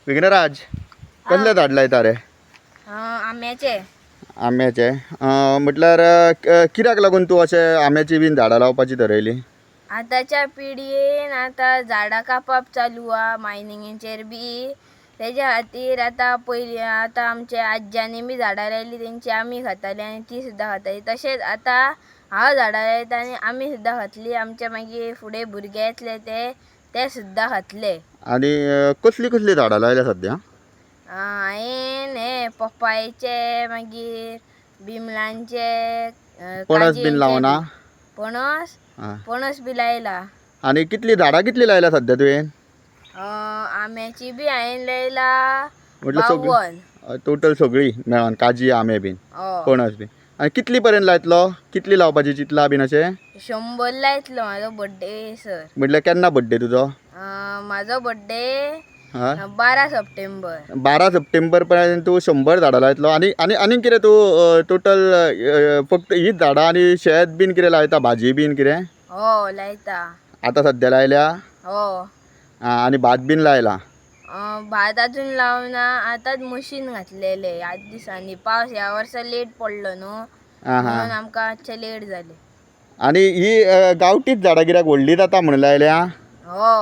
विघ्नराज कसले झाड लायता रे? आंब्याचे. आंब्याचे म्हटल्यार कित्याक लागून तूं अशें आंब्याची बीन झाडां लावपाची ठरयली? आताच्या पिढयेन आता झाडां कापप चालू हा मायनिंगेचेर बी. तेज्या खातीर आता पयली आता आमच्या आज्यानी बी झाडां लायली तेंची आमी खाताली आनी ती सुद्दां खाताली. तशेंच आता हांव झाडां लायता आनी आमी सुद्दां खातली. आमच्या मागीर फुडें भुरगे येतले ते सुद्दां खातले. आनी कसली कसली झाडां लायल्या सद्या? हांवें हे पपायेचे मागीर बिमलांचे पणस बीन लावना? पणस आं. पणस बी लायला. आनी कितली झाडां कितली लायल्या सद्या तुवें? आंब्याची बी हांवें लायला म्हटल्यार 52. टोटल सगळी मेळोन काजी आंबे बीन पणस बीन. आनी कितली पर्यंत लायतलो? कितली लावपाची चिंतला बीन अशें? 100 लायतलो म्हाजो बड्डे सर. म्हटल्यार केन्ना बड्डे तुजो? म्हाजो बड्डे हय 12 सप्टेंबर. 12 सप्टेंबर पर्यंत तूं 100 झाडां लायतलो. आनी आनी आनी कितें तूं टोटल फक्त हीच झाडां आनी शेत बीन कितें लायता? भाजी बीन कितें? हो लायता. आतां सद्या लायल्या? हो. आनी भात बीन लायला? भात अजून लावना. आतांच मशीन घातलेले 8 दिसांनी. पावस ह्या वर्सा लेट पडलो न्हू म्हणून आमकां मातशें लेट जालें. आनी ही गांवठीच झाडां कित्याक व्हडली जाता म्हणून लायल्या? हो.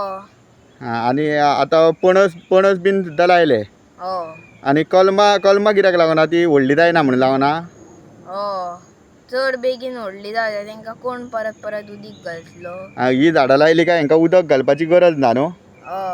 आनी आतां पणस बीन सुद्दां लायले? हो. आनी कलमां कित्याक लागना? ती व्हडली जायना म्हणून लावना? हो. चड बेगीन व्हडली जाता तेंका कोण परत परत उदीक घालतलो? ही झाडां लायली काय हांकां उदक घालपाची गरज ना न्हू? हो.